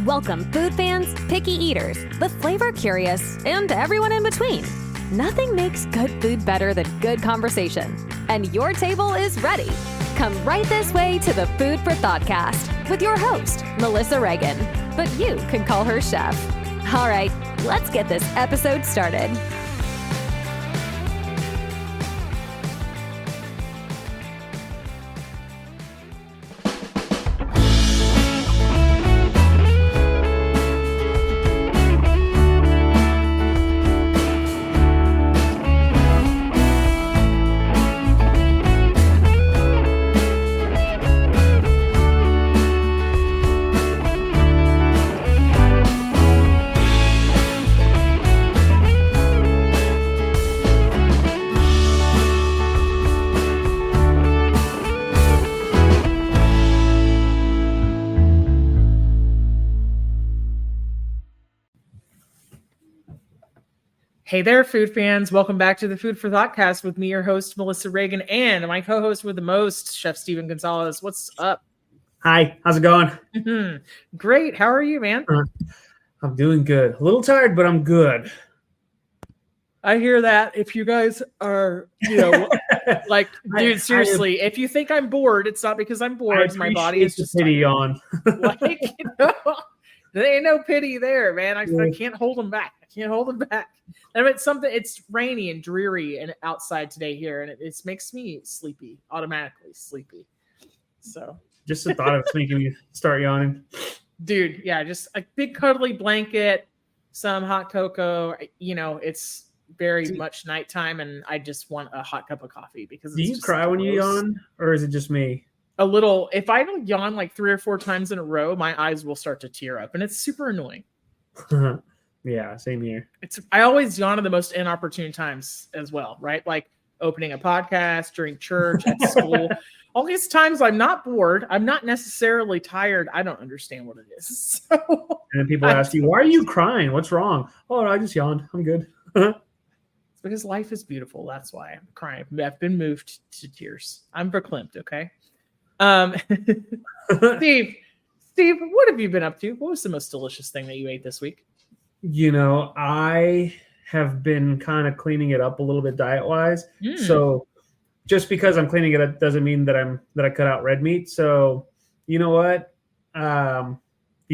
Welcome food fans, picky eaters, the flavor curious, and everyone in between. Nothing makes good food better than good conversation. And your table is ready. Come right this way to the Food For ThoughtCast with your host, Melissa Reagan. But you can call her Chef. All right, let's get this episode started. Hey there, food fans. Welcome back to the Food For ThoughtCast with me, your host, Melissa Reagan, and my co-host with the most, Chef Steven Gonzalez. What's up? Hi, how's it going? Great. How are you, man? I'm doing good. A little tired, but I'm good. I hear that. If you guys are, like, dude, seriously, if you think I'm bored, it's not because I'm bored. My body is just pity on. Like, there ain't no pity there, man. I can't hold them back. And it's rainy and dreary and outside today here, and it makes me sleepy, automatically sleepy. So just the thought of it's making me start yawning. Dude, yeah, just a big cuddly blanket, some hot cocoa. It's very much nighttime, and I just want a hot cup of coffee because do you cry when you yawn, or is it just me? A little. If I don't yawn like 3 or 4 times in a row, my eyes will start to tear up, and it's super annoying. Yeah, same here. I always yawn at the most inopportune times as well, right? Like opening a podcast, during church, at school. All these times I'm not bored. I'm not necessarily tired. I don't understand what it is. So, and then people ask you, why are you crying? What's wrong? Oh, I just yawned. I'm good. It's because life is beautiful. That's why I'm crying. I've been moved to tears. I'm verklempt, okay? Steve, what have you been up to? What was the most delicious thing that you ate this week? I have been kind of cleaning it up a little bit diet-wise. So just because I'm cleaning it up doesn't mean that I cut out red meat. So you know what? The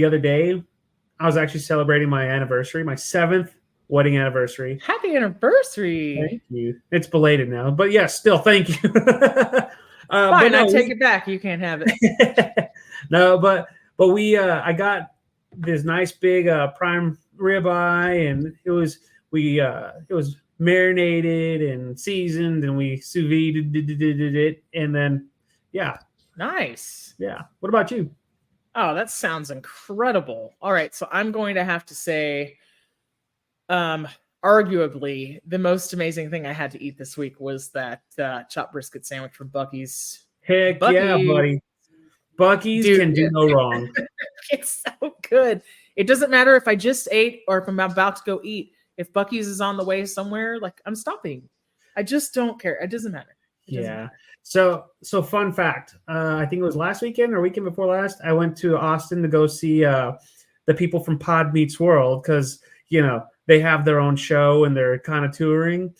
other day, I was actually celebrating my anniversary, my 7th wedding anniversary. Happy anniversary! Thank you. It's belated now, but yes, still thank you. Fine, I take it back. You can't have it. No, but we I got this nice big prime ribeye, and it was marinated and seasoned, and we sous vide it, and then Nice. Yeah. What about you? Oh, that sounds incredible. All right, so I'm going to have to say, arguably the most amazing thing I had to eat this week was that chopped brisket sandwich from Buc-ee's. Heck yeah, buddy. Buc-ee's can do no wrong. It's so good. It doesn't matter if I just ate or if I'm about to go eat. If Buc-ee's is on the way somewhere, like, I'm stopping. I just don't care. It doesn't matter. Yeah. So fun fact. I think it was last weekend or weekend before last. I went to Austin to go see the people from Pod Meets World because, they have their own show and they're kind of touring.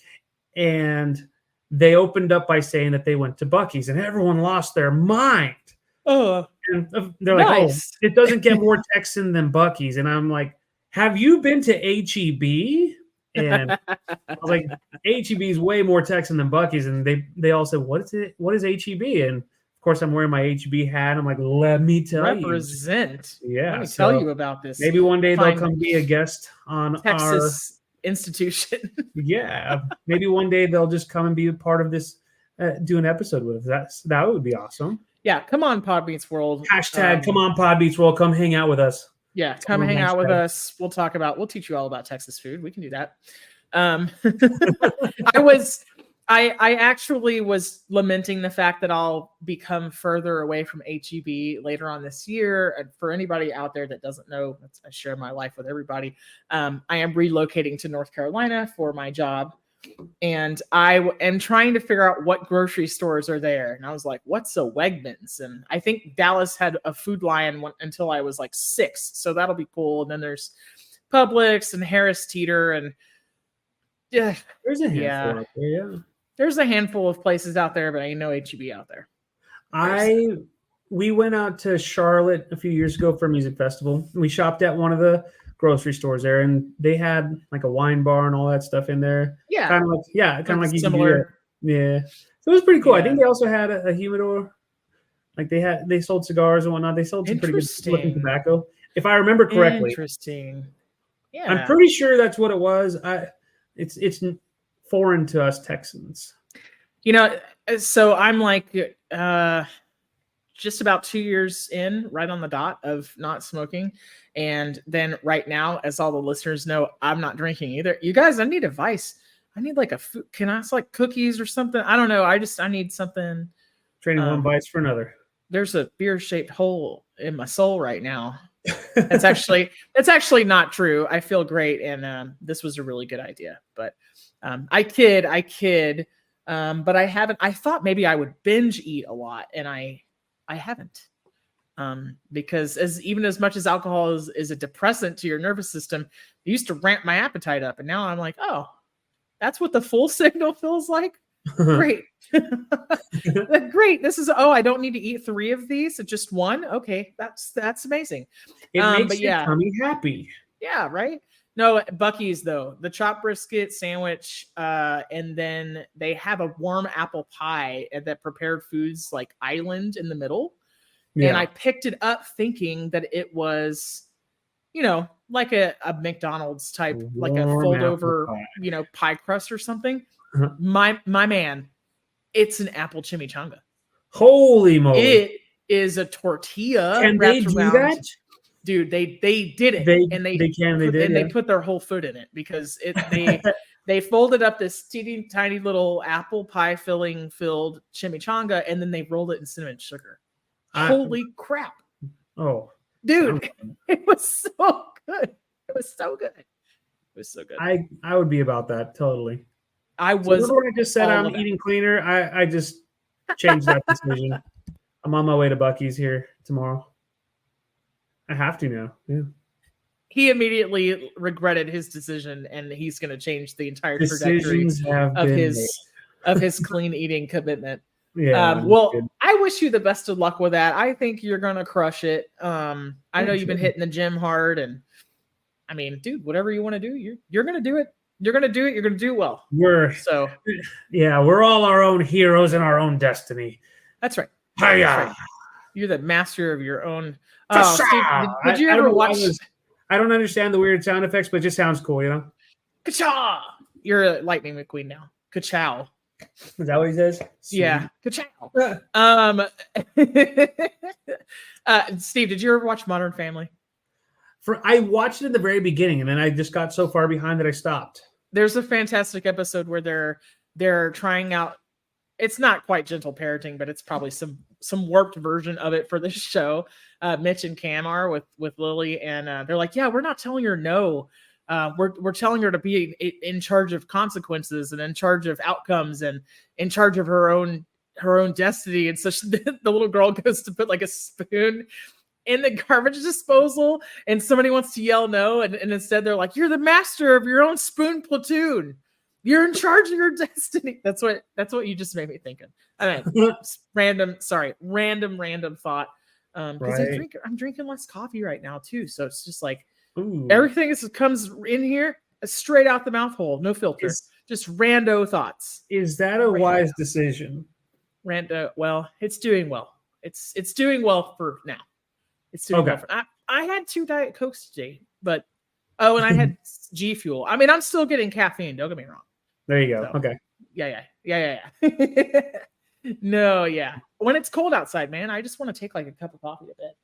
And they opened up by saying that they went to Buc-ee's, and everyone lost their mind. Oh, and they're nice. Like, oh, it doesn't get more Texan than Buc-ee's. And I'm like, have you been to H-E-B? And I was like, H-E-B is way more Texan than Buc-ee's. And they all said, what is it? What is H-E-B? And of course, I'm wearing my H-E-B hat. I'm like, let me tell Represent. you. Yeah. Let me tell you about this. Maybe one day they'll come be a guest on Texas institution. Yeah. Maybe one day they'll just come and be a part of this, do an episode with us. That would be awesome. Yeah. Come on, Pod Meets World. Hashtag come on, Pod Meets World. Come hang out with us. Yeah, come hang out with us. We'll teach you all about Texas food. We can do that. I actually was lamenting the fact that I'll become further away from H-E-B later on this year. And for anybody out there that doesn't know, I share my life with everybody. I am relocating to North Carolina for my job. And I am trying to figure out what grocery stores are there. And I was like, what's a Wegmans? And I think Dallas had a Food Lion until I was like 6. So that'll be cool. And then there's Publix and Harris Teeter. And yeah, There's a handful out there, yeah. There's a handful of places out there, but I know HEB out there. We went out to Charlotte a few years ago for a music festival. We shopped at one of the grocery stores there, and they had like a wine bar and all that stuff in there. Yeah, kind of like you similar. Yeah, so it was pretty cool. Yeah. I think they also had a humidor. Like they sold cigars and whatnot. They sold some pretty good looking tobacco, if I remember correctly. Interesting. Yeah, I'm pretty sure that's what it was. It's foreign to us Texans. So I'm like just about 2 years in, right on the dot of not smoking. And then right now, as all the listeners know, I'm not drinking either. You guys, I need advice. I need like a food. Can I like cookies or something? I don't know. I need something. Trading one vice for another. There's a beer-shaped hole in my soul right now. That's actually not true. I feel great. And this was a really good idea, but I kid. But I haven't. I thought maybe I would binge eat a lot, and I haven't. Because as much as alcohol is a depressant to your nervous system, it used to ramp my appetite up, and now I'm like, oh, that's what the full signal feels like. Great, great. This is I don't need to eat 3 of these, just 1. Okay, that's amazing. It makes your tummy happy. Yeah, right. No, Buc-ee's though, the chopped brisket sandwich, and then they have a warm apple pie at that prepared foods like island in the middle. Yeah. And I picked it up thinking that it was, like a McDonald's type, like a fold over, pie crust or something. Uh-huh. My man, it's an apple chimichanga. Holy moly! It is a tortilla. Can they do that? Dude, they did it, they put their whole foot in it because they folded up this teeny tiny little apple pie filled chimichanga, and then they rolled it in cinnamon sugar. Holy crap! Oh, dude, it was so good. It was so good. I would be about that totally. I was. So I just said I'm eating cleaner. I just changed that decision. I'm on my way to Buc-ee's here tomorrow. I have to now. Yeah. He immediately regretted his decision, and he's going to change the entire trajectory of his clean eating commitment. Yeah. Well, I wish you the best of luck with that. I think you're going to crush it. I know you've been hitting the gym hard, and I mean, dude, whatever you want to do, you're going to do it. You're going to do it. You're going to do well. We're all our own heroes in our own destiny. That's right. Hiya. That's right. You're the master of your own. Steve, did you ever watch? I don't understand the weird sound effects, but it just sounds cool, Ka-chow! You're a Lightning McQueen now. Ka-chow. Is that what he says? Yeah. Ka-chow. Steve, did you ever watch Modern Family? I watched it in the very beginning, and then I just got so far behind that I stopped. There's a fantastic episode where they're trying out. It's not quite gentle parenting, but it's probably some warped version of it for this show. Mitch and Cam are with Lily, and they're like, yeah, we're not telling her no. We're telling her to be in charge of consequences and in charge of outcomes and in charge of her own destiny. And so the little girl goes to put like a spoon in the garbage disposal, and somebody wants to yell no, and instead they're like, you're the master of your own spoon platoon. You're in charge of your destiny. That's what you just made me think of. I mean, random thought. Because I'm drinking less coffee right now too, so it's just like everything comes in here straight out the mouth hole, no filter, just rando thoughts. Is that a wise decision? Rando. Well, it's doing well. It's doing well for now. It's doing well for. I had 2 Diet Cokes today, but and I had G Fuel. I mean, I'm still getting caffeine. Don't get me wrong. There you go. So, okay. Yeah. No, yeah. When it's cold outside, man, I just want to take like a cup of coffee a bit.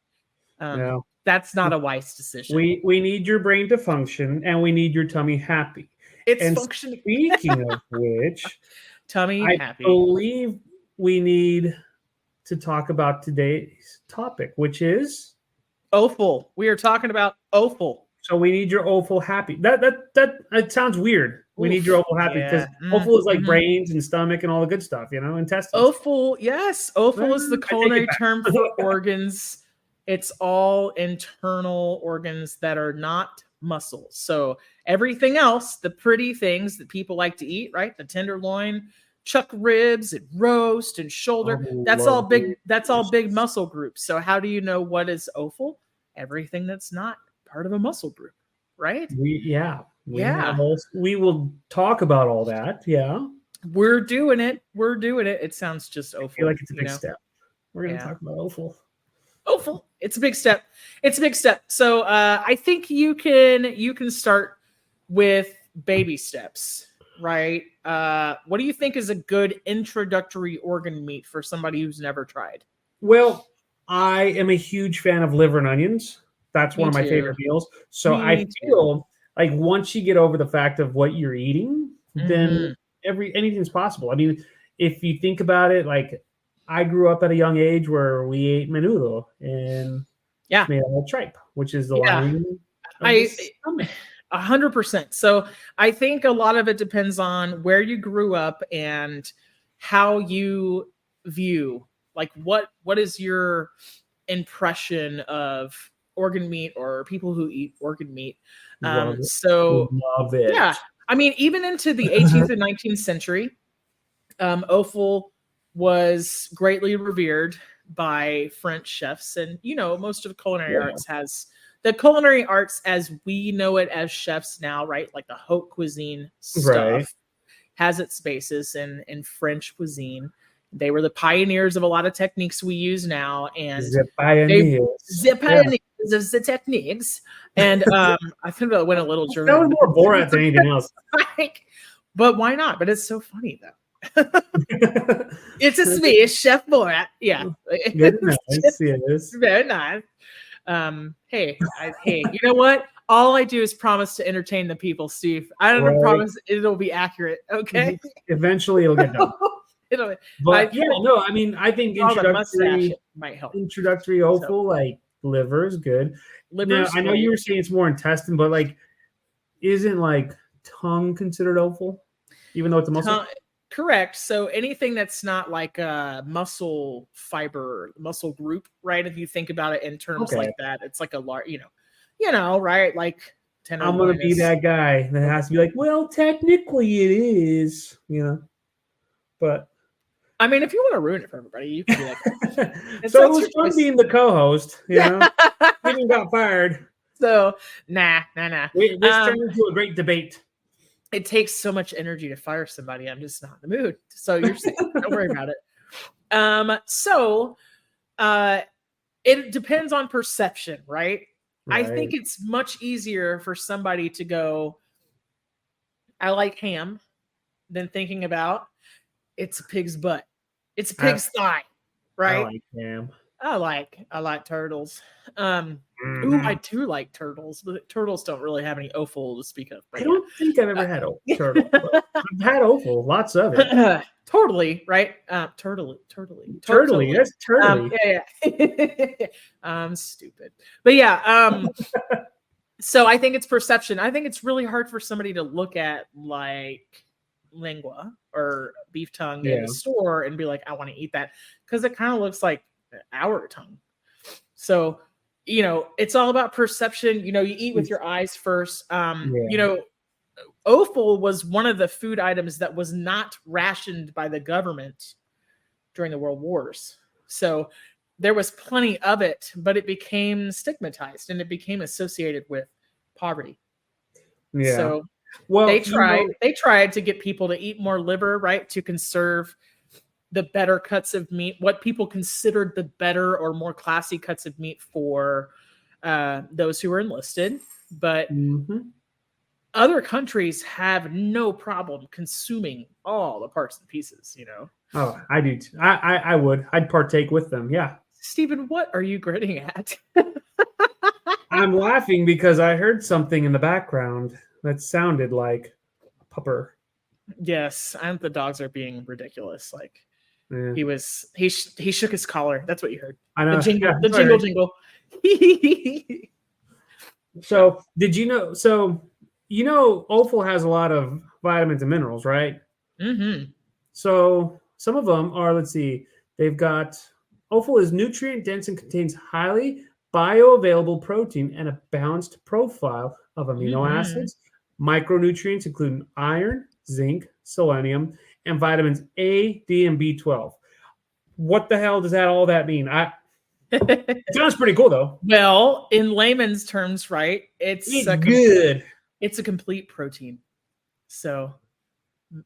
No. That's not a wise decision. We need your brain to function, and we need your tummy happy. It's functioning. Speaking of which, tummy happy. I believe we need to talk about today's topic, which is Offal. We are talking about Offal. So we need your Offal happy. That it sounds weird. We need your offal happy because offal is like mhm. brains and stomach and all the good stuff, intestines. Offal, yes. Offal is the I take it culinary back. term for organs. It's all internal organs that are not muscles. So everything else, the pretty things that people like to eat, right? The tenderloin, chuck ribs, and roast and shoulder. That's all big. That's all big muscle groups. So how do you know what is offal? Everything that's not part of a muscle group, right? We will talk about all that. Yeah. We're doing it. We're doing it. It sounds just offal. I feel like it's a big step. We're going to Yeah. talk about offal. Offal. It's a big step. It's a big step. So I think you can start with baby steps, right? What do you think is a good introductory organ meat for somebody who's never tried? Well, I am a huge fan of liver and onions. That's one of my favorite meals. So I feel like once you get over the fact of what you're eating, then anything's possible. I mean, if you think about it, like I grew up at a young age where we ate menudo and made out of tripe, which is the lining. 100%. So I think a lot of it depends on where you grew up and how you view, like what is your impression of organ meat or people who eat organ meat. Love it. Yeah, I mean, even into the 18th and 19th century, offal was greatly revered by French chefs, and most of culinary arts has the culinary arts as we know it as chefs now, right? Like the haute cuisine stuff has its basis in French cuisine. They were the pioneers of a lot of techniques we use now, and the pioneers of the techniques. And I think that went a little German. That was more Borat than anything else. But why not? But it's so funny though. It's me, Chef Borat. Yeah, very nice. Yes. Very nice. Hey, you know what? All I do is promise to entertain the people, Steve. I don't promise it'll be accurate. Okay. Eventually, it'll get done. I think introductory might help. Introductory offal, like liver is good. Now, I know you were saying it's more intestine, but like, isn't like tongue considered offal, even though it's a muscle? Correct. So anything that's not like a muscle fiber, muscle group, right? If you think about it in terms like that, it's like a large, right? Like I'm gonna be that guy that has to be like, well, technically it is, but. I mean, if you want to ruin it for everybody, you can be like. So it was fun being the co-host. We even got fired. So nah. This turned into a great debate. It takes so much energy to fire somebody. I'm just not in the mood. So you're saying, don't worry about it. So it depends on perception, right? I think it's much easier for somebody to go, I like ham, than thinking about it's a pig's butt. It's a pig's thigh, right? I like ham. I like turtles. Ooh, I do like turtles, but turtles don't really have any offal to speak of. I don't think I've ever had turtle. I've had offal, lots of it. Totally, right? Turtly. That's turtly. Yeah. I'm stupid. But yeah, so I think it's perception. I think it's really hard for somebody to look at like lingua or beef tongue in the store and be like, I want to eat that, because it kind of looks like our tongue. So it's all about perception. You eat with your eyes first. Offal was one of the food items that was not rationed by the government during the World Wars. So there was plenty of it, but it became stigmatized and it became associated with poverty. Yeah. So they tried to get people to eat more liver, right? To conserve the better cuts of meat, what people considered the better or more classy cuts of meat for those who were enlisted. But other countries have no problem consuming all the parts and pieces, Oh, I do. I would. I'd partake with them. Yeah. Stephen, what are you grinning at? I'm laughing because I heard something in the background that sounded like a pupper. Yes, and the dogs are being ridiculous. Like he shook his collar. That's what you heard. I know. The jingle. So did you know? So Offal has a lot of vitamins and minerals, right? Mm-hmm. So some of them are, let's see, they've got Offal is nutrient dense and contains highly bioavailable protein and a balanced profile of amino Mm-hmm. acids, micronutrients including iron, zinc, selenium, and vitamins A, D, and B12. What the hell does all that mean? It sounds pretty cool though. Well, in layman's terms, right? It's good. It's a complete protein. So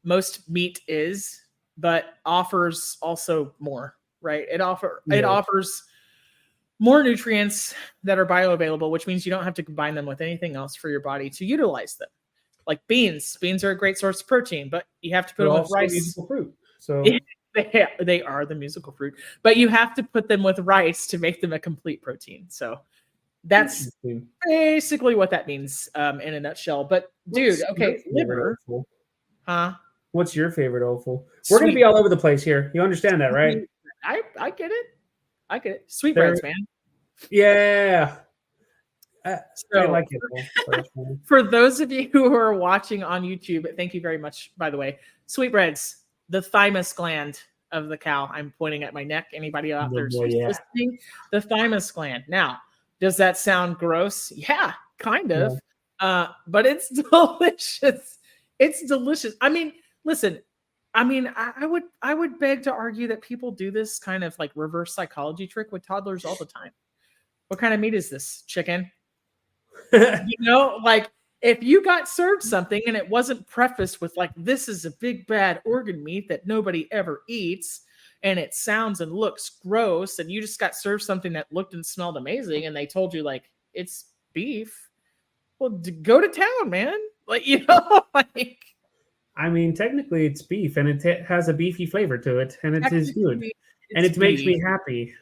most meat is, but offers also more, right? It offers more nutrients that are bioavailable, which means you don't have to combine them with anything else for your body to utilize them. Like beans. Beans are a great source of protein, but you have to put them with rice. Musical fruit. So they are the musical fruit, but you have to put them with rice to make them a complete protein. So that's basically what that means in a nutshell. But dude, okay, liver. Huh? What's your favorite Offal? We're going to be all over the place here. You understand that, right? I get it. I get it. Sweetbreads, man. Yeah. So, I like it. For those of you who are watching on YouTube, thank you very much, by the way. Sweetbreads, the thymus gland of the cow. I'm pointing at my neck. Anybody out there listening? The thymus gland. Now, does that sound gross? Yeah, kind of. Yeah. But it's delicious. It's delicious. I mean, listen, I would beg to argue that people do this kind of like reverse psychology trick with toddlers all the time. What kind of meat is this? Chicken? Like if you got served something and it wasn't prefaced with like, this is a big bad organ meat that nobody ever eats, and it sounds and looks gross, and you just got served something that looked and smelled amazing, and they told you like it's beef, well, go to town, man. Like, like. I mean, technically it's beef, and it has a beefy flavor to it, and it is good, and it makes me happy.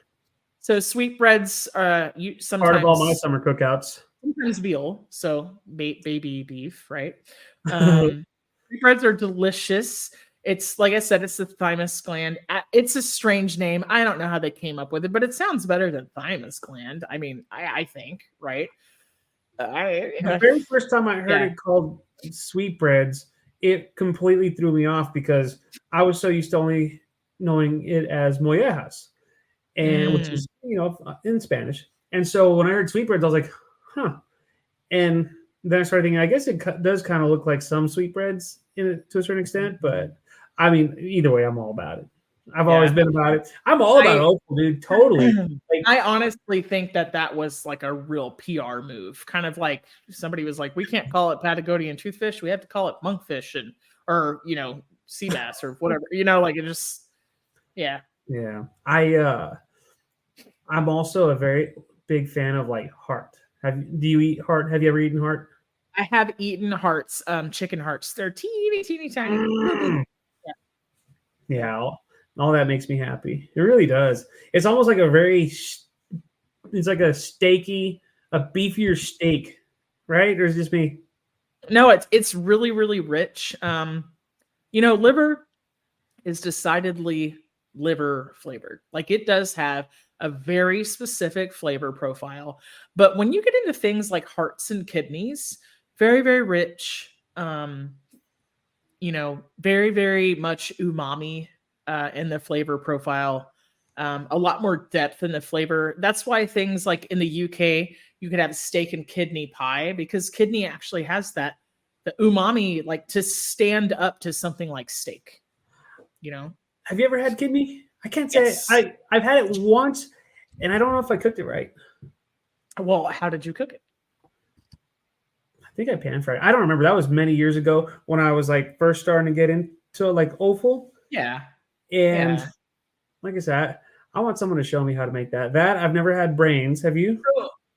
So sweetbreads are sometimes part of all my summer cookouts. Sometimes veal, so baby beef, right? Sweetbreads are delicious. It's like I said, it's the thymus gland. It's a strange name. I don't know how they came up with it, but it sounds better than thymus gland. I mean, I think, right? The very first time I heard it called sweetbreads, it completely threw me off because I was so used to only knowing it as mollejas, and which is in Spanish. And so when I heard sweetbreads, I was like, huh. And then I started thinking, I guess it does kind of look like some sweetbreads to a certain extent, but I mean, either way, I'm all about it. I've always been about it. I'm all about Offal, dude. Totally. Like, I honestly think that was like a real PR move. Kind of like somebody was like, we can't call it Patagonian toothfish. We have to call it monkfish or sea bass or whatever. Like it just, yeah. Yeah. I'm also a very big fan of like heart. Do you eat heart? Have you ever eaten heart? I have eaten hearts, chicken hearts. They're teeny tiny. Yeah. All that makes me happy. It really does. It's almost like it's like a beefier steak, right? Or is it just me? No, it's really, really rich. Liver is decidedly liver flavored. Like it does have a very specific flavor profile. But when you get into things like hearts and kidneys, very, very rich, very, very much umami in the flavor profile, a lot more depth in the flavor. That's why things like in the UK, you could have steak and kidney pie because kidney actually has the umami, like to stand up to something like steak, Have you ever had kidney? I can't say I've had it once, and I don't know if I cooked it right. Well, how did you cook it? I think I pan fried. I don't remember. That was many years ago when I was like first starting to get into like Offal. Yeah. And like I said, I want someone to show me how to make that. I've never had brains. Have you?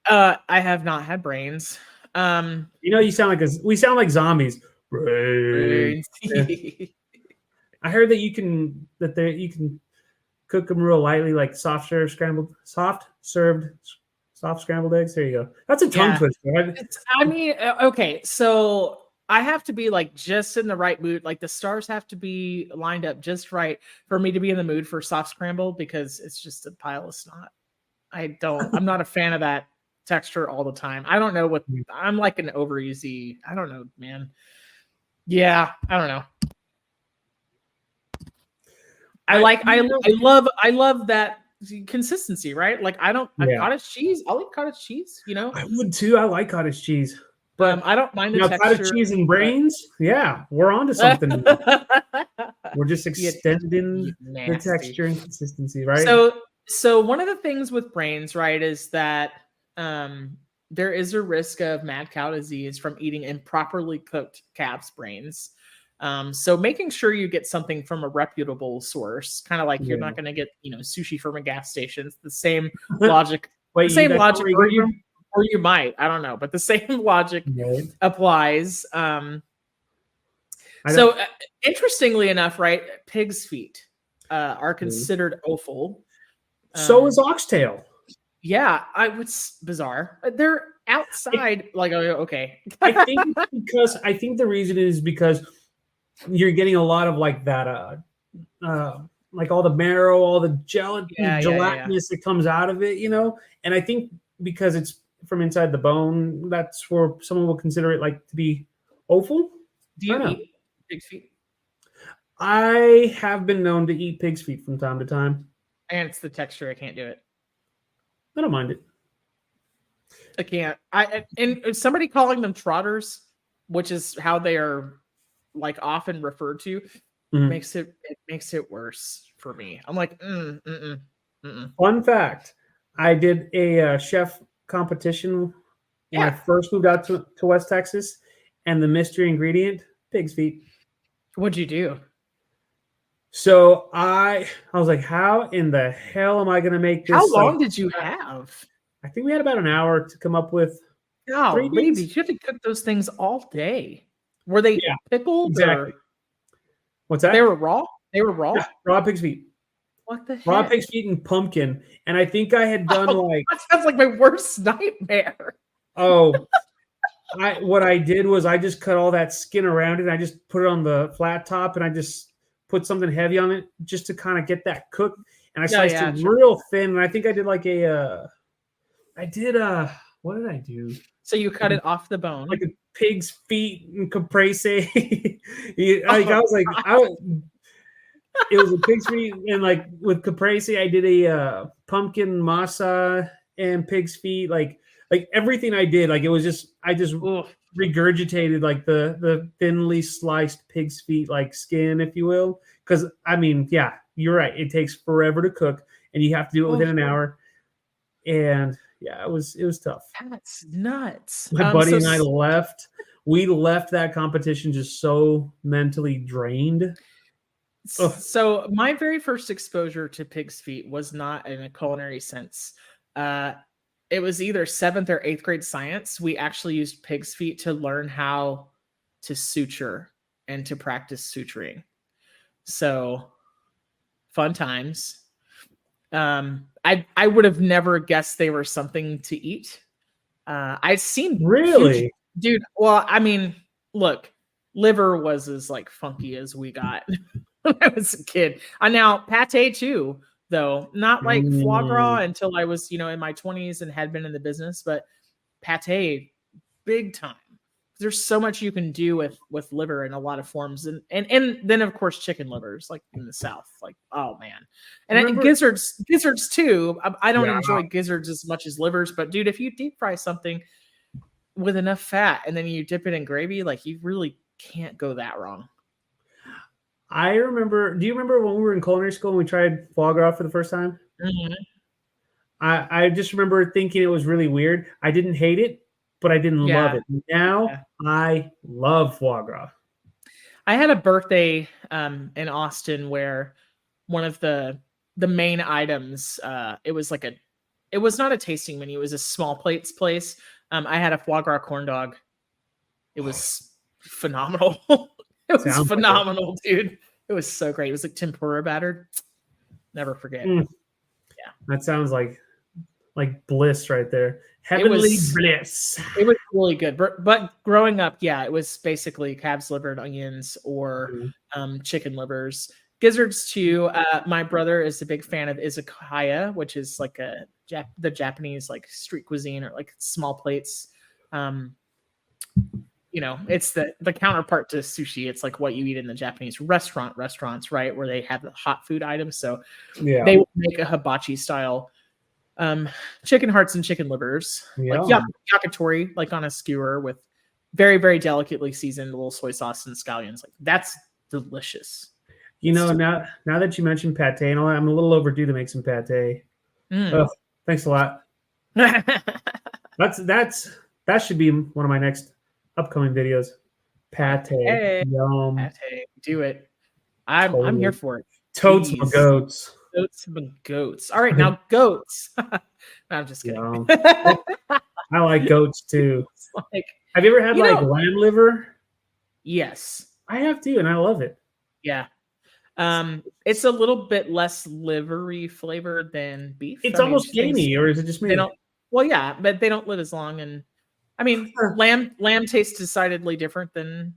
I have not had brains. You sound like we sound like zombies. Brains. I heard that you can cook them real lightly, like soft served scrambled eggs. There you go. That's a tongue twister. Right? Okay, so I have to be like just in the right mood. Like the stars have to be lined up just right for me to be in the mood for soft scramble because it's just a pile of snot. I'm not a fan of that texture all the time. I don't know what I'm like an over easy. I don't know, man. Yeah, I don't know. I love that consistency, right? Like cottage cheese. I'll eat cottage cheese, you know. I would too. I like cottage cheese. But I don't mind the texture. Cottage cheese and brains, yeah, we're on to something. We're just extending the texture and consistency, right? So one of the things with brains, right, is that there is a risk of mad cow disease from eating improperly cooked calf's brains. So making sure you get something from a reputable source, kind of like you're not going to get, sushi from a gas station. It's the same logic. Or you might, I don't know, but the same logic applies. So interestingly enough, right, pig's feet are considered offal. So is oxtail. Yeah, it's bizarre. They're outside. Okay. I think the reason is because you're getting a lot of like that, like all the marrow, all the gelatinous that comes out of it, And I think because it's from inside the bone, that's where someone will consider it like to be offal. Do you eat pig's feet? I have been known to eat pig's feet from time to time. And it's the texture. I can't do it. I don't mind it. I can't. And somebody calling them trotters, which is how they are like often referred to, makes it worse for me. I'm like, Fun fact: I did a chef competition when I first moved out to West Texas, and the mystery ingredient, pig's feet. What'd you do? So I was like, how in the hell am I going to make this? How long did you have? I think we had about an hour to come up with. Oh, baby, you have to cook those things all day. Were they pickled? Exactly. What's that? They were raw? They were raw? Yeah, raw pig's feet. What the heck? Raw pig's feet and pumpkin. And I think I had done that sounds like my worst nightmare. Oh, what I did was I just cut all that skin around it. And I just put it on the flat top and I just put something heavy on it just to kind of get that cooked. And I sliced it real thin. And I think I did like what did I do? So you cut it off the bone. Like a pig's feet and caprese. It was a pig's feet and like with caprese, I did a pumpkin masa and pig's feet. Like everything I did, like it was just I just regurgitated like the thinly sliced pig's feet like skin, if you will. Because I mean, yeah, you're right. It takes forever to cook, and you have to do it within an hour. And yeah, it was tough. That's nuts. My buddy and I left. We left that competition just so mentally drained. So my very first exposure to pig's feet was not in a culinary sense. It was either 7th or 8th grade science. We actually used pig's feet to learn how to suture and to practice suturing. So fun times. I would have never guessed they were something to eat. I've seen really, dude. Well, I mean, look, liver was as like funky as we got when I was a kid. Now pate too, though not like foie gras until I was, in my 20s and had been in the business, but pate big time. There's so much you can do with liver in a lot of forms, and then of course chicken livers, like in the South, like oh man, and gizzards too. I don't enjoy gizzards as much as livers, but dude, if you deep fry something with enough fat and then you dip it in gravy, like you really can't go that wrong. I remember. Do you remember when we were in culinary school and we tried foie gras for the first time? Mm-hmm. I just remember thinking it was really weird. I didn't hate it, but I didn't love it. Now I love foie gras. I had a birthday in Austin where one of the main items, it was not a tasting menu. It was a small plates place. I had a foie gras corn dog. It was phenomenal. It was phenomenal, dude. It was so great. It was like tempura battered. Never forget. Yeah. That sounds like bliss right there. Heavenly bliss. It was really good. But growing up, it was basically calf's liver and onions or chicken livers. Gizzards too. My brother is a big fan of izakaya, which is like a the Japanese like street cuisine or like small plates. It's the counterpart to sushi. It's like what you eat in the Japanese restaurants, right? Where they have the hot food items. So they would make a hibachi style chicken hearts and chicken livers, like yakitori, like on a skewer with very, very delicately seasoned little soy sauce and scallions. Like that's delicious. Now that you mentioned pate, and all, I'm a little overdue to make some pate. Thanks a lot. That should be one of my next upcoming videos. Pate. Yum. Pate. Do it. I'm here for it. Totes my goats. Goats and goats. All right, now goats. No, I'm just kidding. I like goats too. Have you ever had lamb liver? Yes. I have too, and I love it. Yeah. It's a little bit less livery flavored than beef. It's almost gamey, or is it just me? Well, yeah, but they don't live as long. And I mean, lamb tastes decidedly different than.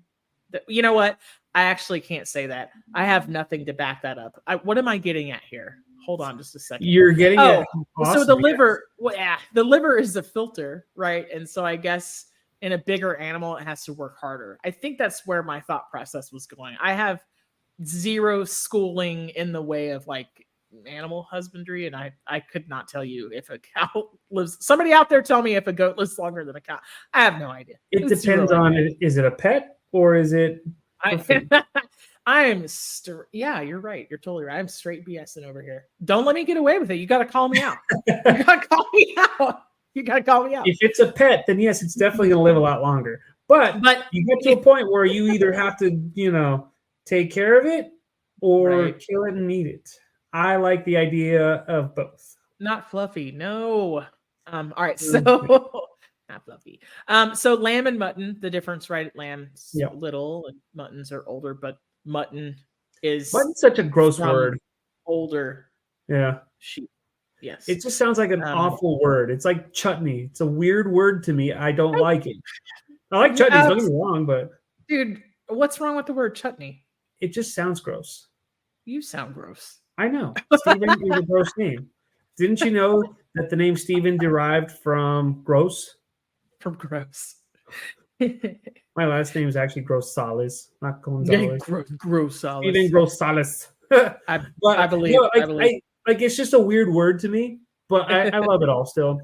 You know what? I actually can't say that. I have nothing to back that up. What am I getting at here? Hold on just a second. You're getting it. Awesome, so the liver, the liver is a filter, right? And so I guess in a bigger animal, it has to work harder. I think that's where my thought process was going. I have zero schooling in the way of like animal husbandry, and I could not tell you if a cow lives. Somebody out there tell me if a goat lives longer than a cow. I have no idea. It depends on is it a pet or is it? Yeah, you're right. You're totally right. I'm straight BSing over here. Don't let me get away with it. You got to call me out. You got to call me out. If it's a pet, then yes, it's definitely going to live a lot longer. But you get to a point where you either have to, take care of it or kill it and eat it. I like the idea of both. Not fluffy. No. All right. So not fluffy. So lamb and mutton, the difference, right? Lamb's little and muttons are older, but mutton's such a gross word. Older. Yeah. Sheep. Yes. It just sounds like an awful word. It's like chutney. It's a weird word to me. I don't like it. I like chutneys, don't get me wrong, but dude, what's wrong with the word chutney? It just sounds gross. You sound gross. I know. Steven is a gross name. Didn't you know that the name Steven derived from gross? From gross. My last name is actually Grosales, not Gonzalez. Grosales. Steven Grosales. I believe. It's just a weird word to me, but I love it all still.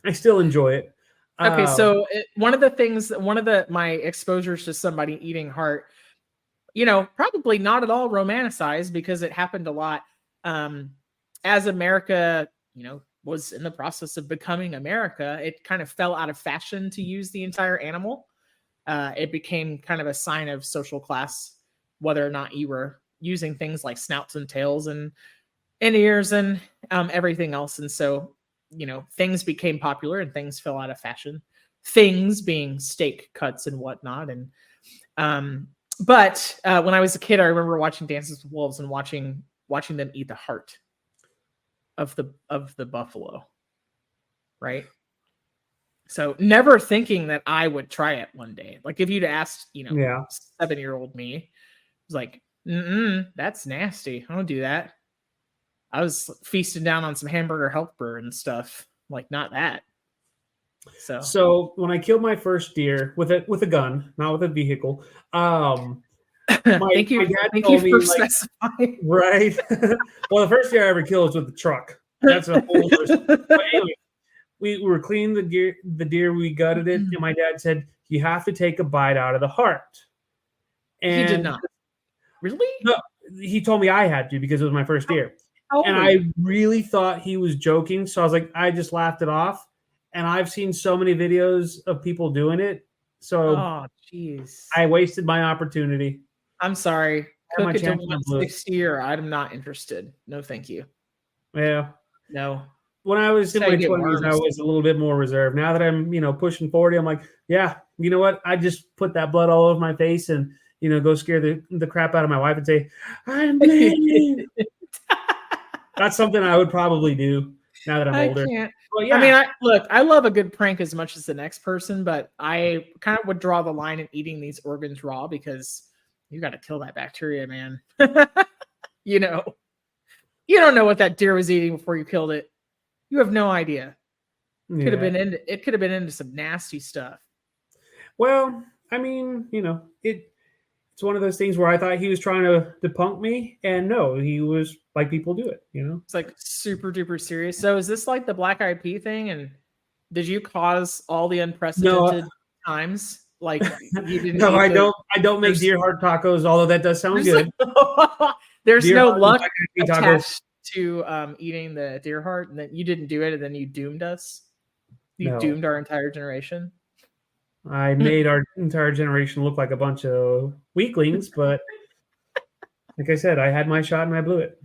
I still enjoy it. Okay, so one of my exposures to somebody eating heart, probably not at all romanticized because it happened a lot as America, was in the process of becoming America. It kind of fell out of fashion to use the entire animal. It became kind of a sign of social class, whether or not you were using things like snouts and tails and ears and everything else. And so, things became popular and things fell out of fashion. Things being steak cuts and whatnot. And But when I was a kid, I remember watching Dances with Wolves and watching them eat the heart of the buffalo, right? So never thinking that I would try it one day. Like if you'd asked, 7-year-old me, it was like, that's nasty. I don't do that. I was feasting down on some hamburger helper and stuff. Like not that. So when I killed my first deer with a gun, not with a vehicle, thank you for specifying. Right. Well, the first deer I ever killed was with the truck. That's a whole other. But anyway, we were cleaning the deer, we gutted it, and my dad said, you have to take a bite out of the heart. And he did not. Really? No, he told me I had to because it was my first deer. And I really thought he was joking. So I was like, I just laughed it off. And I've seen so many videos of people doing it. So I wasted my opportunity. I'm sorry. Cook it to 160 or I'm not interested. No, thank you. Yeah. No. When I was in my 20s, I was a little bit more reserved. Now that I'm, pushing 40, I'm like, yeah, you know what? I just put that blood all over my face and, go scare the crap out of my wife and say, I'm bleeding. That's something I would probably do now that I'm older. Can't. Well, yeah. I mean, I love a good prank as much as the next person, but I kind of would draw the line in eating these organs raw because you got to kill that bacteria, man. You don't know what that deer was eating before you killed it. You have no idea. Could have Yeah. been into it. Could have been into some nasty stuff. Well, I mean, it's one of those things where I thought he was trying to punk me, and no, he was like people do it. It's like super duper serious. So is this like the Black Eyed Pea thing? And did you cause all the unprecedented times? Like you didn't? No, I don't. I don't make deer heart tacos, although that does sound good. There's Deer no heart luck and tacos. attached to eating the deer heart, and then you didn't do it, and then you doomed us. You No. doomed our entire generation. I made our entire generation look like a bunch of weaklings, but like I said, I had my shot and I blew it.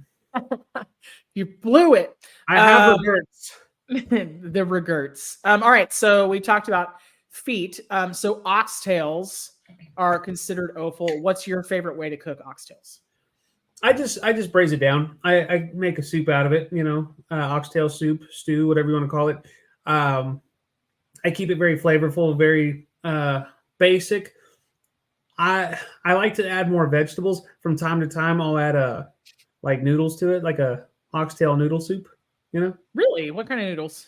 You blew it. I have regrets. The regrets. All right, so we talked about feet. So oxtails are considered offal. What's your favorite way to cook oxtails? I just braise it down. I make a soup out of it, oxtail soup, stew, whatever you want to call it. I keep it very flavorful, very basic. I like to add more vegetables from time to time. I'll add like noodles to it, like a oxtail noodle soup. Really? What kind of noodles?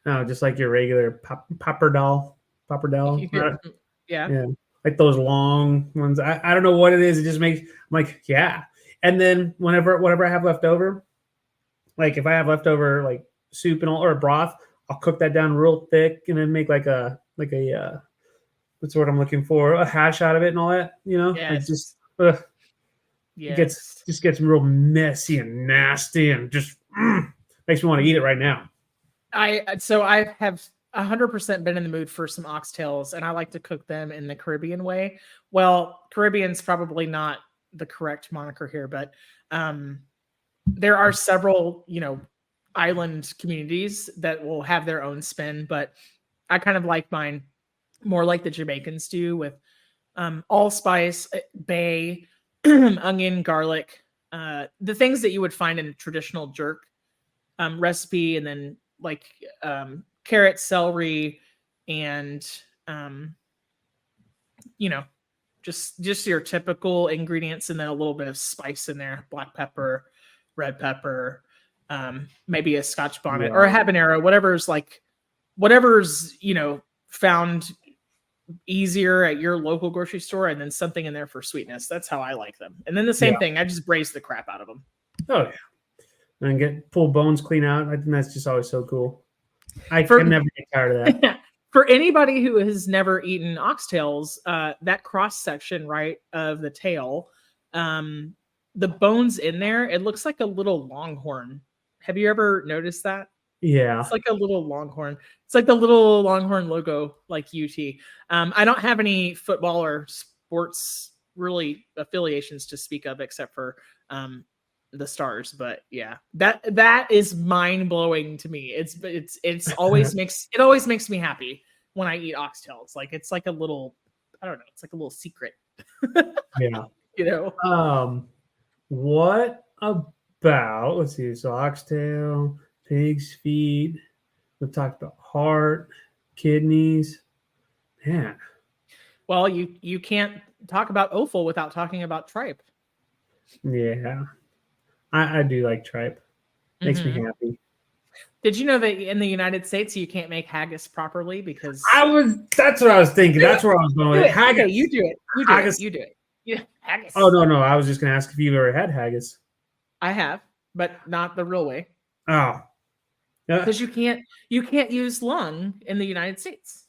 No, just like your regular pappardelle. Yeah. Like those long ones. I don't know what it is. It just makes I'm like, yeah. And then whatever I have left over, like if I have leftover like soup and all or a broth, I'll cook that down real thick and then make like a what's the word I'm looking for? A hash out of it and all that, Yes. Like Yes. it gets real messy and nasty and just makes me want to eat it right now. I have 100% been in the mood for some oxtails, and I like to cook them in the Caribbean way. Well, Caribbean's probably not the correct moniker here, but there are several, island communities that will have their own spin, but I kind of like mine more like the Jamaicans do, with allspice, bay, onion, garlic, the things that you would find in a traditional jerk recipe, and then like carrot, celery, and just your typical ingredients, and then a little bit of spice in there, black pepper, red pepper, maybe a Scotch bonnet or a habanero, whatever's found easier at your local grocery store, and then something in there for sweetness. That's how I like them. And then the same thing, I just braise the crap out of them. Oh yeah, and pull bones clean out. I think that's just always so cool. I can never get tired of that. For anybody who has never eaten oxtails, that cross section right of the tail, the bones in there, it looks like a little longhorn. Have you ever noticed that? Yeah. It's like a little longhorn. It's like the little Longhorn logo, like UT. I don't have any football or sports really affiliations to speak of, except for the Stars. But yeah, that is mind blowing to me. It's always makes me happy when I eat oxtails. Like it's like a little, I don't know, it's like a little secret. Yeah. What about, let's see, so oxtail, pig's feet, we've talked about heart, kidneys. Man. Well, you can't talk about offal without talking about tripe. Yeah. I do like tripe. Makes me happy. Did you know that in the United States you can't make haggis properly because that's what I was thinking. That's where I was going with it. Haggis. Okay, you do it. You do it. Yeah, haggis. Oh no. I was just gonna ask if you've ever had haggis. I have, but not the real way. Oh. Because you can't use lung in the United States.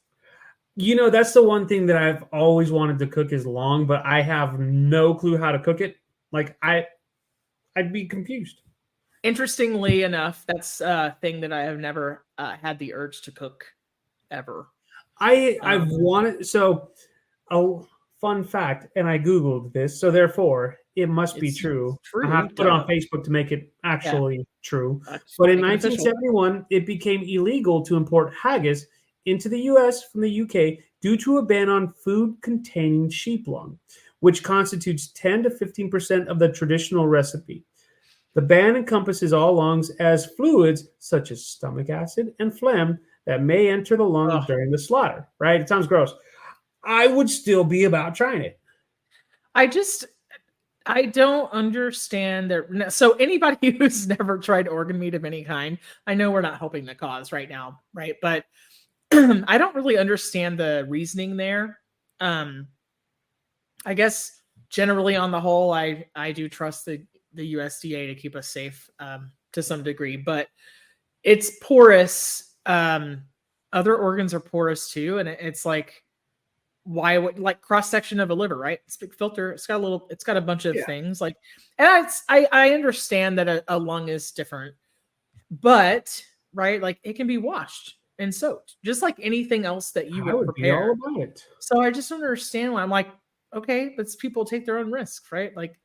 That's the one thing that I've always wanted to cook is lung, but I have no clue how to cook it. Like I'd be confused. Interestingly enough, that's a thing that I have never had the urge to cook ever. I've wanted, so a fun fact, and I Googled this, so therefore it must be true. I have to put it on Facebook to make it actually true. But in 1971, it became illegal to import haggis into the U.S. from the U.K. due to a ban on food containing sheep lung, which constitutes 10 to 15% of the traditional recipe. The ban encompasses all lungs as fluids such as stomach acid and phlegm that may enter the lung during the slaughter, right? It sounds gross. I would still be about trying it. I don't understand that. So anybody who's never tried organ meat of any kind, I know we're not helping the cause right now, right? But I don't really understand the reasoning there. I guess generally on the whole, I do trust the USDA to keep us safe to some degree, but it's porous. Other organs are porous too, and it's like, why would, like, cross section of a liver, right? It's a big filter. It's got a bunch of things like, and I understand that a lung is different, but right, like it can be washed and soaked just like anything else that you would prepare. Be all about it. So I just don't understand why. I'm like, okay, but people take their own risks, right? Like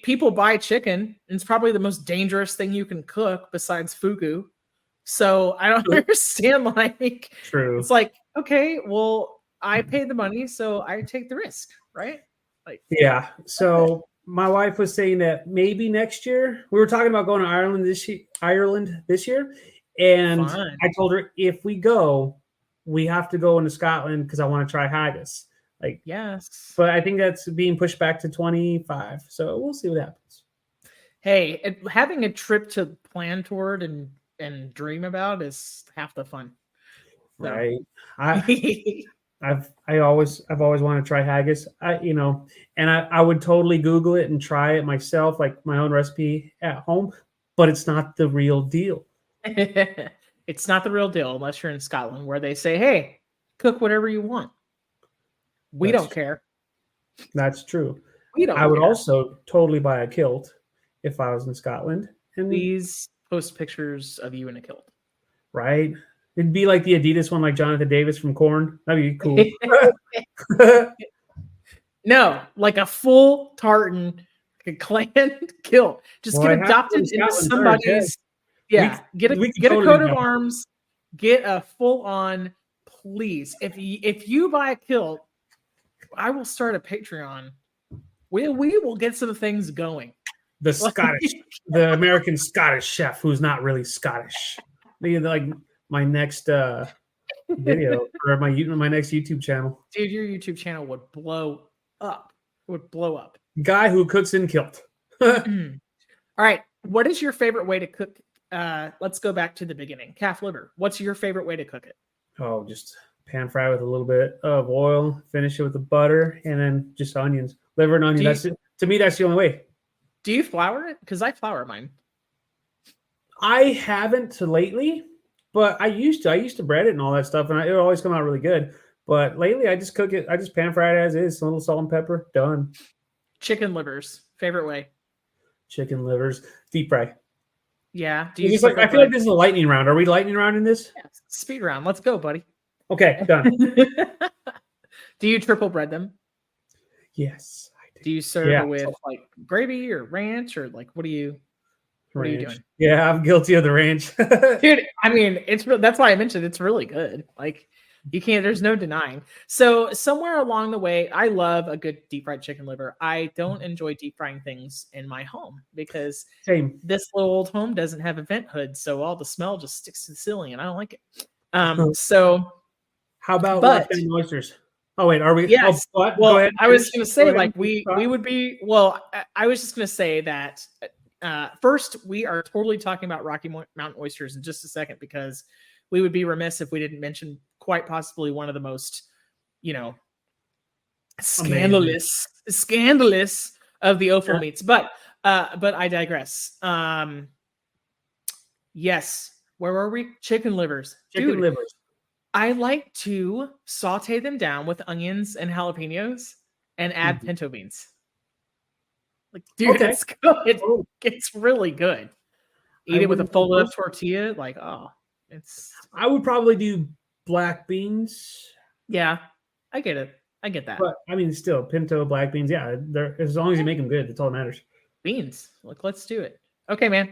people buy chicken, and it's probably the most dangerous thing you can cook besides fugu. So I don't understand, like, True. It's like, okay, well, I paid the money, so I take the risk, right? Like, yeah. So my wife was saying that maybe next year, we were talking about going to Ireland this year, and fun. I told her if we go, we have to go into Scotland because I want to try haggis. Like, yes, but I think that's being pushed back to 25. So we'll see what happens. Hey, having a trip to plan toward and dream about is half the fun. So. Right. I've always wanted to try haggis. I would totally Google it and try it myself, like my own recipe at home, but it's not the real deal. It's not the real deal unless you're in Scotland, where they say, hey, cook whatever you want. We don't care. That's true. I would also totally buy a kilt if I was in Scotland. And please post pictures of you in a kilt. Right? It'd be like the Adidas one, like Jonathan Davis from Korn. That'd be cool. No, like a full tartan, like a clan kilt. Just get adopted into somebody's. Yeah, get a coat of arms. Get a full on. Please, if you buy a kilt, I will start a Patreon. We will get some things going. The American Scottish chef who's not really Scottish. Like my next video or my next YouTube channel. Dude, your YouTube channel would blow up. It would blow up. Guy who cooks in kilt. All right. What is your favorite way to cook? Let's go back to the beginning. Calf liver. What's your favorite way to cook it? Oh, just pan fry with a little bit of oil, finish it with the butter, and then just onions. Liver and onion. To me, that's the only way. Do you flour it? Because I flour mine. I haven't lately, but I used to. I used to bread it and all that stuff, and it would always come out really good. But lately, I just cook it. I just pan fry it as is. A little salt and pepper. Done. Chicken livers. Favorite way? Chicken livers. Deep fry. Yeah. I feel like this is a lightning round. Are we lightning round in this? Yeah, speed round. Let's go, buddy. Okay, done. Do you triple bread them? Yes, I do. Do you serve it with like gravy or ranch, or like what are you doing? Yeah, I'm guilty of the ranch. Dude, I mean, that's why I mentioned it's really good. Like, there's no denying. So somewhere along the way, I love a good deep fried chicken liver. I don't enjoy deep frying things in my home because this little old home doesn't have a vent hood, so all the smell just sticks to the ceiling, and I don't like it. So how about left-handed oysters? Oh wait, are we? Yes. Oh, well, go ahead. I was going to say like we would be. Well, I was just going to say that first we are totally talking about Rocky Mountain oysters in just a second, because we would be remiss if we didn't mention quite possibly one of the most, scandalous of the offal meats. But I digress. Yes, where were we? Chicken livers. Chicken livers. I like to saute them down with onions and jalapenos and add pinto beans. Like, dude, it's good. It's really good. Eat it with a folded up tortilla. Like, I would probably do black beans. Yeah, I get it. I get that. But I mean, still, pinto, black beans. Yeah, as long as you make them good, that's all that matters. Beans. Like, let's do it. Okay, man.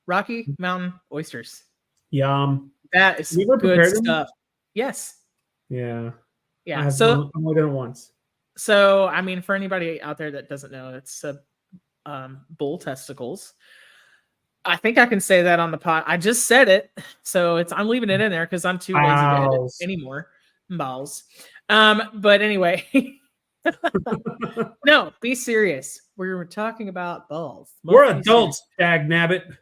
Rocky Mountain oysters. Yum. That is good stuff. Yes. Yeah. Yeah. I've only done it once. So, I mean, for anybody out there that doesn't know, it's bull testicles. I think I can say that on the pod. I just said it, so I'm leaving it in there because I'm too lazy to edit anymore. Balls. But anyway, No, be serious. We're talking about balls. We're adults, dag nabbit.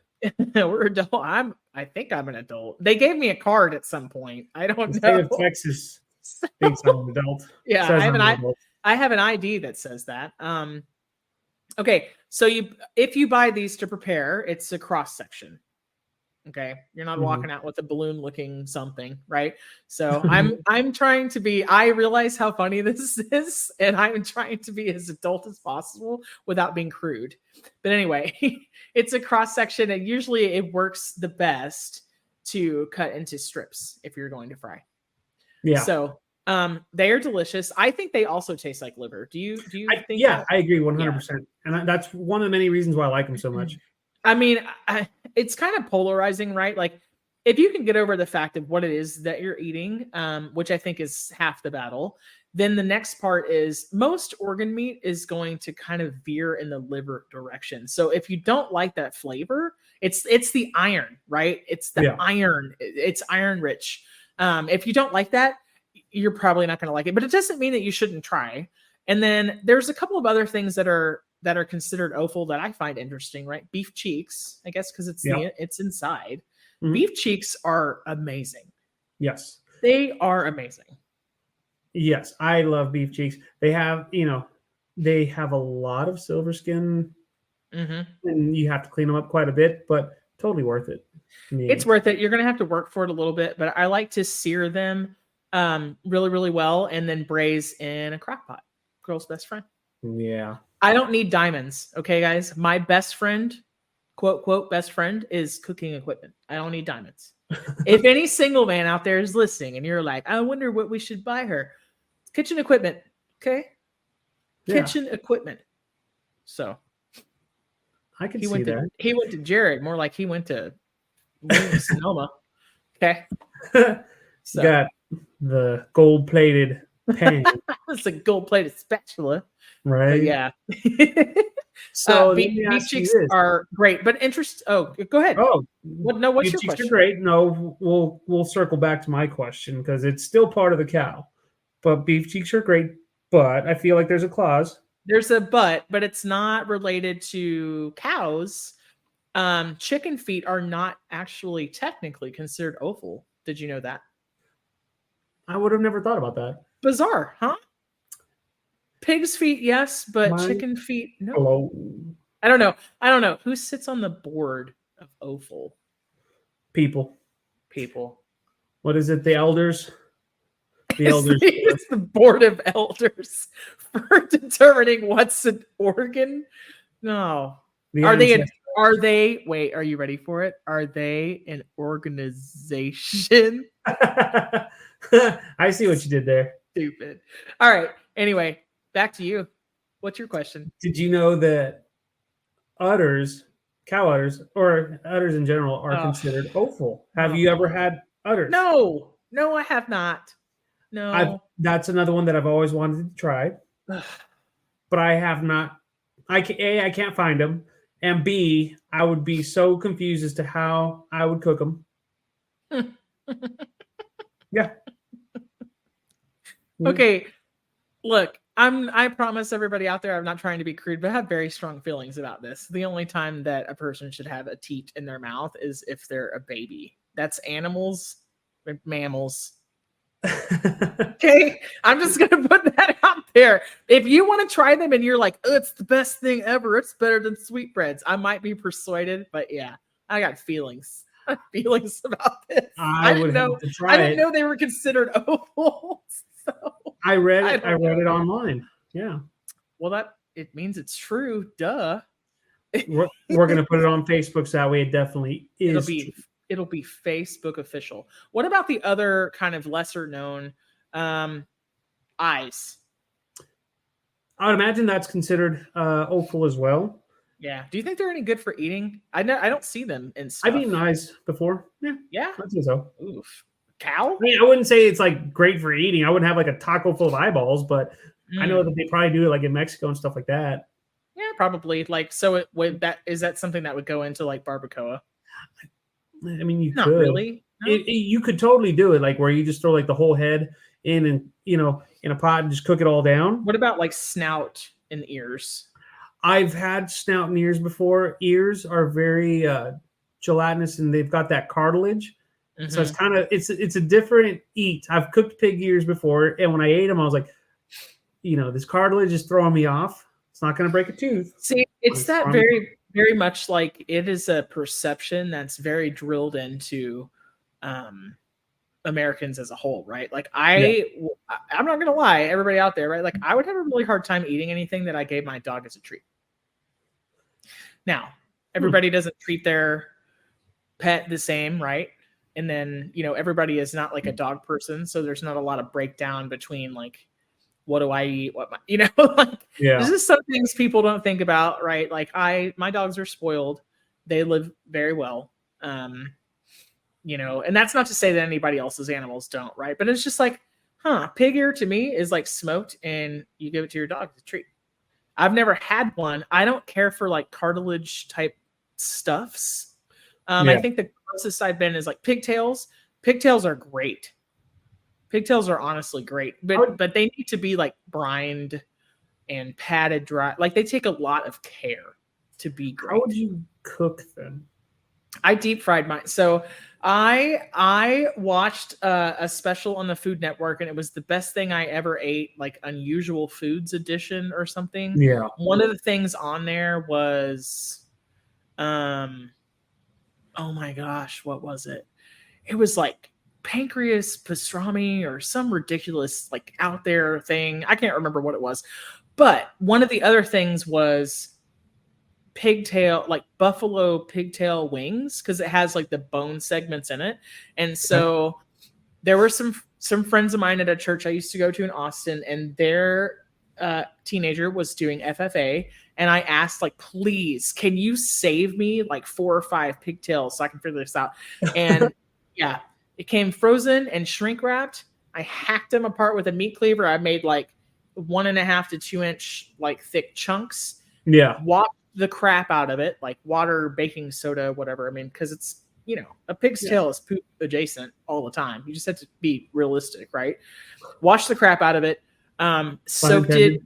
We're adult. I think I'm an adult. They gave me a card at some point. I don't The state know. of Texas thinks I'm an adult. Yeah, Says I have I'm an adult. I have an ID that says that. Okay, so if you buy these to prepare, it's a cross section. Okay, you're not walking out with a balloon looking something, right? So I'm trying to be. I realize how funny this is, and I'm trying to be as adult as possible without being crude. But anyway, it's a cross section, and usually it works the best to cut into strips if you're going to fry. Yeah. So they are delicious. I think they also taste like liver. Do you think? Yeah, I agree 100%. And that's one of the many reasons why I like them so much. I mean, it's kind of polarizing, right? Like, if you can get over the fact of what it is that you're eating, which I think is half the battle, then the next part is most organ meat is going to kind of veer in the liver direction. So if you don't like that flavor, it's the iron, right? It's the iron. It's iron rich. If you don't like that, you're probably not going to like it. But it doesn't mean that you shouldn't try. And then there's a couple of other things that are considered offal that I find interesting, right? Beef cheeks, I guess, because it's inside. Beef cheeks are amazing. Yes. They are amazing. Yes, I love beef cheeks. They have, they have a lot of silver skin, and you have to clean them up quite a bit, but totally worth it. It's worth it. You're going to have to work for it a little bit, but I like to sear them really, really well and then braise in a crock pot. Girl's best friend. Yeah. I don't need diamonds. Okay, guys. My best friend, quote, quote, best friend is cooking equipment. I don't need diamonds. If any single man out there is listening and you're like, I wonder what we should buy her. Kitchen equipment. Okay. Yeah. Kitchen equipment. So I can see that. He went to Jared, more like he went to Sonoma. Okay. So. Got the gold-plated pan. It's a gold-plated spatula. Right. But yeah. So beef cheeks are great, but Oh, go ahead. Oh, what's your question? Are great. No, we'll circle back to my question because it's still part of the cow. But beef cheeks are great, but I feel like there's a clause. There's a but it's not related to cows. Chicken feet are not actually technically considered offal. Did you know that? I would have never thought about that. Bizarre, huh? Pig's feet, yes, but chicken feet, no. Hello. I don't know. Who sits on the board of offal? People. What is it? The elders? The elders. It's the board of elders for determining what's an organ. No. Are they? Wait, are you ready for it? Are they an organization? I see what you did there. Stupid. All right. Anyway, back to you. What's your question? Did you know that udders, cow udders, or udders in general are considered offal? Have you ever had udders? No, I have not. No. That's another one that I've always wanted to try, but I have not. I can't find them, and B, I would be so confused as to how I would cook them. Yeah. Okay. Look, I promise everybody out there, I'm not trying to be crude, but I have very strong feelings about this. The only time that a person should have a teat in their mouth is if they're a baby. That's mammals. Okay, I'm just gonna put that out there. If you want to try them and you're like, oh, it's the best thing ever, it's better than sweetbreads, I might be persuaded, but yeah, I got feelings. Feelings about this. I didn't know they were considered offals. So I read it online. Yeah. Well, it means it's true. Duh. We're gonna put it on Facebook so that way it definitely is. It'll be Facebook official. What about the other kind of lesser known eyes? I would imagine that's considered offal as well. Yeah. Do you think they're any good for eating? I don't see them in stuff. I've eaten eyes before. Yeah. I think so. Oof. Cow? I mean, I wouldn't say it's like great for eating. I wouldn't have like a taco full of eyeballs, but I know that they probably do it like in Mexico and stuff like that. Yeah, probably. Like, so is that something that would go into like barbacoa? I mean, you Not could. really. No? You could totally do it, like where you just throw like the whole head in a pot and just cook it all down. What about like snout and ears? I've had snout and ears before. Ears are very gelatinous, and they've got that cartilage. So it's kind of it's a different eat. I've cooked pig ears before, and when I ate them, I was like, this cartilage is throwing me off. It's not going to break a tooth. See, it's that very, very much like it is a perception that's very drilled into Americans as a whole, right? Like I'm not going to lie, everybody out there, right? Like I would have a really hard time eating anything that I gave my dog as a treat. Now, everybody doesn't treat their pet the same, right? And then, everybody is not like a dog person. So there's not a lot of breakdown between like, what do I eat? There's just some things people don't think about, right? Like my dogs are spoiled. They live very well. And that's not to say that anybody else's animals don't, right? But it's just like, pig ear to me is like smoked and you give it to your dog as a treat. I've never had one. I don't care for like cartilage type stuffs. I think the closest I've been is like pigtails. Pigtails are great. Pigtails are honestly great, but they need to be like brined and patted dry. Like they take a lot of care to be great. How would you cook them? I deep fried mine. So I watched a special on the Food Network, and it was the best thing I ever ate, like Unusual Foods edition or something. Yeah. One of the things on there was, oh my gosh, what was it? It was like pancreas pastrami or some ridiculous like out there thing. I can't remember what it was, but one of the other things was pigtail, like buffalo pigtail wings, because it has like the bone segments in it. And so there were some friends of mine at a church I used to go to in Austin, and their teenager was doing FFA, and I asked, like, please, can you save me like 4 or 5 pigtails so I can figure this out? And yeah, it came frozen and shrink wrapped. I hacked them apart with a meat cleaver. I made like 1.5 to 2 inch like thick chunks. Yeah. Washed the crap out of it, like water, baking soda, whatever. I mean, because it's, a pig's tail is poop adjacent all the time. You just have to be realistic, right? Wash the crap out of it. Soaked it.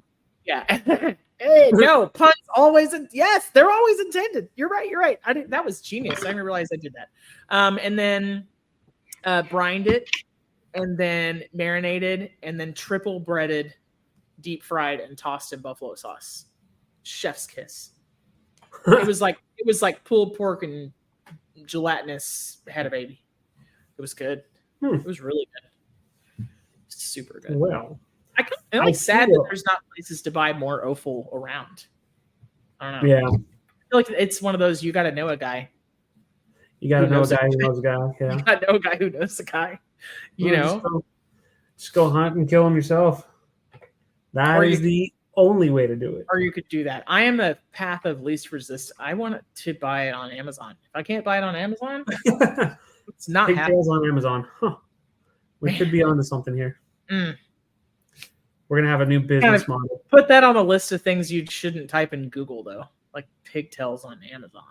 Yeah. Hey, no, puns always. Yes, they're always intended. You're right. That was genius. I didn't realize I did that. And then brined it, and then marinated, and then triple breaded, deep fried, and tossed in buffalo sauce. Chef's kiss. It was like pulled pork and gelatinous had a baby. It was good. It was really good. Super good. Well, I'm sad that there's not places to buy more Offal around. I don't know. Yeah. I feel like it's one of those, you got to know a guy. You got to know a guy who knows a guy. Yeah. You got to know a guy who knows a guy. Just go hunt and kill him yourself. That is the only way to do it. Or you could do that. I am the path of least resistance. I want to buy it on Amazon. If I can't buy it on Amazon, it's not happening. On Amazon. Huh. We could be onto something here. We're gonna have a new business model. Put that on the list of things you shouldn't type in Google, though, like pigtails on Amazon.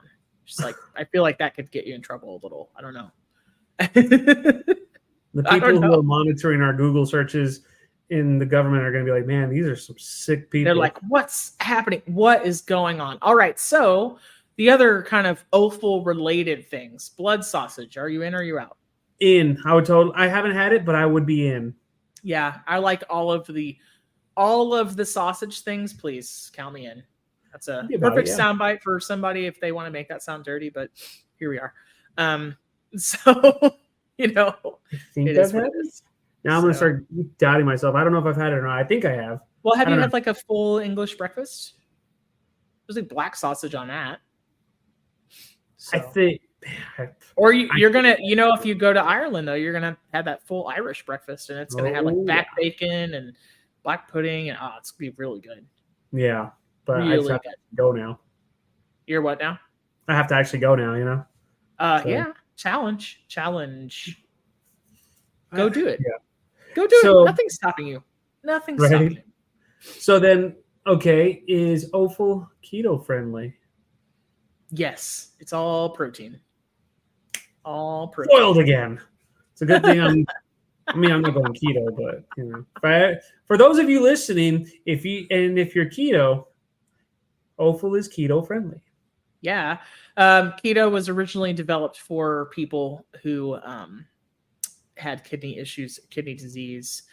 Just like I feel like that could get you in trouble a little. I don't know. The people who are monitoring our Google searches in the government are going to be like, man, these are some sick people. They're like, what's happening? What is going on? All right. So the other kind of Offal related things, blood sausage. Are you in or are you out? In. I haven't had it, but I would be in. Yeah. I like all of the sausage things. Please count me in. That's a perfect soundbite for somebody if they want to make that sound dirty, but here we are. So, it is what it is. Now I'm going to start doubting myself. I don't know if I've had it or not. I think I have. Well, have you had like a full English breakfast? There's like black sausage on that. So. I think. Or you're going to, if you go to Ireland, though, you're going to have that full Irish breakfast, and it's going to have like back bacon and black pudding, and it's going to be really good. Yeah, but I just have to go now. You're what now? I have to actually go now, Yeah, challenge. Go do it. Yeah. Go do it. Nothing's stopping you. Nothing's stopping you. So then, is Offal keto friendly? Yes, it's all protein. All protein. Spoiled again. It's a good thing I'm I mean, I'm not going keto, but for those of you listening, if you're keto, Offal is keto friendly. Yeah. Keto was originally developed for people who had kidney issues, kidney disease,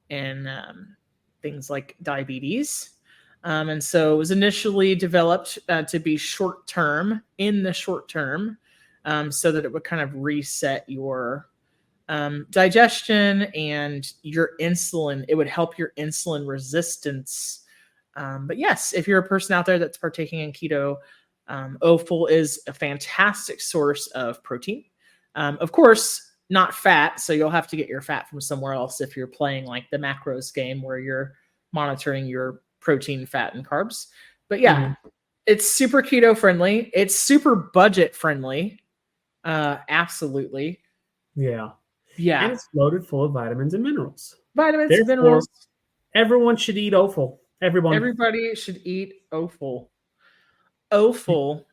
and things like diabetes. And so it was initially developed to be short term, in the short term, so that it would kind of reset your digestion and your insulin. It would help your insulin resistance. But yes, if you're a person out there that's partaking in keto, Offal is a fantastic source of protein. Of course, not fat, so you'll have to get your fat from somewhere else if you're playing like the macros game where you're monitoring your protein, fat, and carbs. But yeah, it's super keto friendly. It's super budget friendly. Absolutely. Yeah. Yeah. And it's loaded full of vitamins and minerals. Vitamins, minerals. Everyone should eat Offal. Everybody should eat Offal. Offal.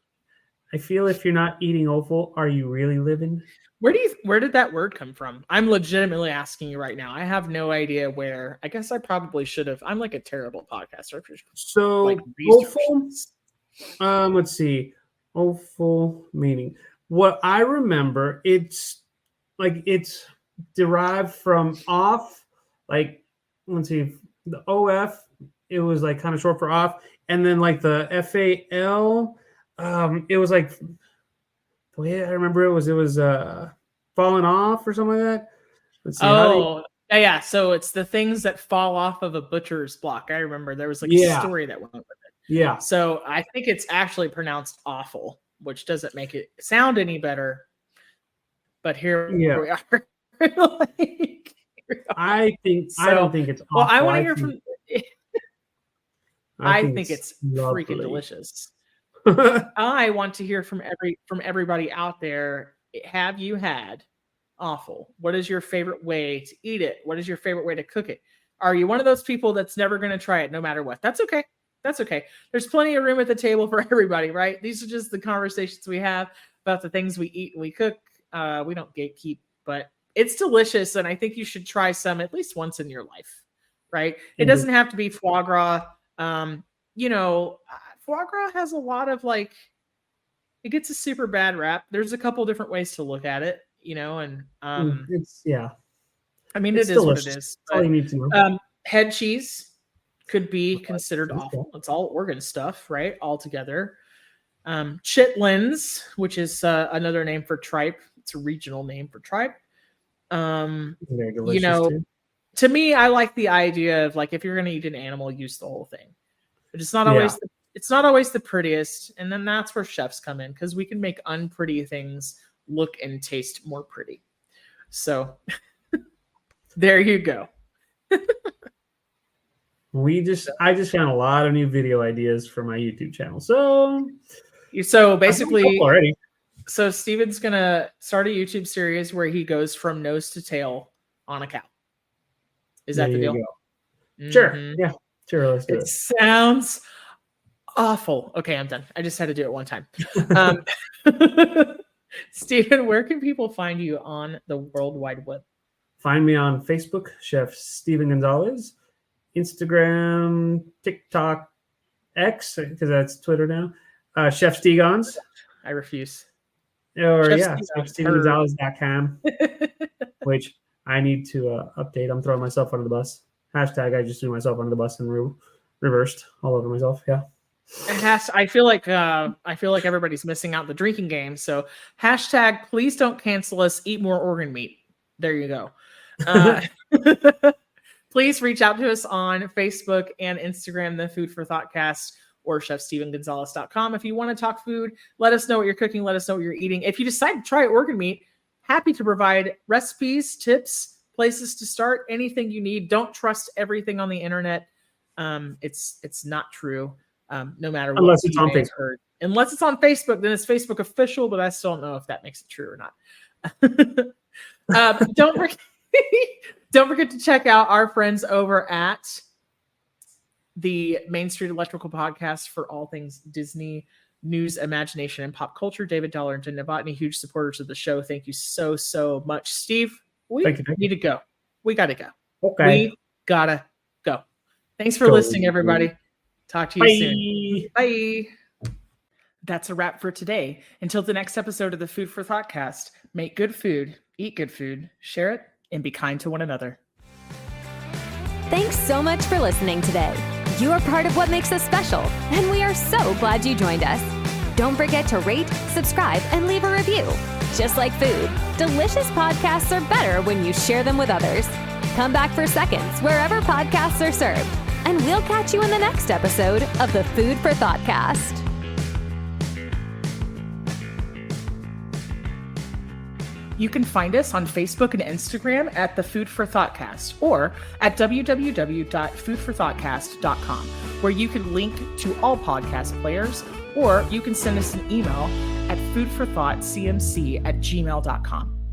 I feel if you're not eating Offal, are you really living? Where did that word come from? I'm legitimately asking you right now. I have no idea where. I guess I probably should have. I'm like a terrible podcaster. So like Offal, let's see. Offal meaning. What I remember, it's derived from off, like, let's see, the OF, it was like kind of short for off, and then like the FAL, it was like, the way I remember it was falling off or something like that. Let's see. Yeah. So it's the things that fall off of a butcher's block. I remember there was like a story that went with it. Yeah. So I think it's actually pronounced awful, which doesn't make it sound any better. But here we are. I don't think it's awful. Well, I want to hear from. I think it's lovely. freaking delicious. I want to hear from everybody out there. Have you had Offal? What is your favorite way to eat it? What is your favorite way to cook it? Are you one of those people that's never going to try it no matter what? That's okay. That's okay. There's plenty of room at the table for everybody, right? These are just the conversations we have about the things we eat and we cook. We don't gatekeep, but it's delicious. And I think you should try some at least once in your life, right? It doesn't have to be foie gras. Foie gras has a lot of it gets a super bad rap. There's a couple different ways to look at it, and it's I mean, it's it is delicious. what it is. All you need to know. Head cheese could be considered awful. It's all organ stuff, right? All together. Chitlins, which is another name for tripe. It's a regional name for tripe. Very delicious too. To me, I like the idea of if you're going to eat an animal, use the whole thing. But it's not always it's not always the prettiest, and then that's where chefs come in because we can make unpretty things look and taste more pretty. So there you go. I just found a lot of new video ideas for my YouTube channel. So basically already. So Steven's gonna start a YouTube series where he goes from nose to tail on a cow. Is that the deal? Mm-hmm. Sure. Yeah. Sure. Let's do it. Sounds awful. Okay, I'm done. I just had to do it one time. Steven, where can people find you on the World Wide Web? Find me on Facebook, Chef Steven Gonzalez, Instagram, TikTok, X, because that's Twitter now. Chef Stegons. I refuse. Or chefstevengonzalez.com, which I need to update. I'm throwing myself under the bus. Hashtag I just threw myself under the bus and reversed all over myself. Yeah. I feel like everybody's missing out the drinking game. So hashtag please don't cancel us. Eat more organ meat. There you go. Please reach out to us on Facebook and Instagram, the Food for ThoughtCast, or chefstevengonzalez.com. If you want to talk food, let us know what you're cooking. Let us know what you're eating. If you decide to try organ meat, happy to provide recipes, tips, places to start, anything you need. Don't trust everything on the internet. It's not true. No matter what. Unless it's on Facebook. Heard. Unless it's on Facebook, then it's Facebook official, but I still don't know if that makes it true or not. Don't forget to check out our friends over at the Main Street Electrical Podcast for all things Disney news, imagination, and pop culture. David Dollar and Jen Novotny, huge supporters of the show. Thank you so much. Steve, we need to go. We got to go. Okay. We got to go. Thanks for listening, everybody. Talk to you soon. Bye. That's a wrap for today. Until the next episode of the Food for ThoughtCast, make good food, eat good food, share it, and be kind to one another. Thanks so much for listening today. You are part of what makes us special, and we are so glad you joined us. Don't forget to rate, subscribe, and leave a review. Just like food, delicious podcasts are better when you share them with others. Come back for seconds wherever podcasts are served, and we'll catch you in the next episode of the Food for ThoughtCast. You can find us on Facebook and Instagram at the Food for ThoughtCast or at www.foodforthoughtcast.com, where you can link to all podcast players, or you can send us an email at foodforthoughtcmc@gmail.com.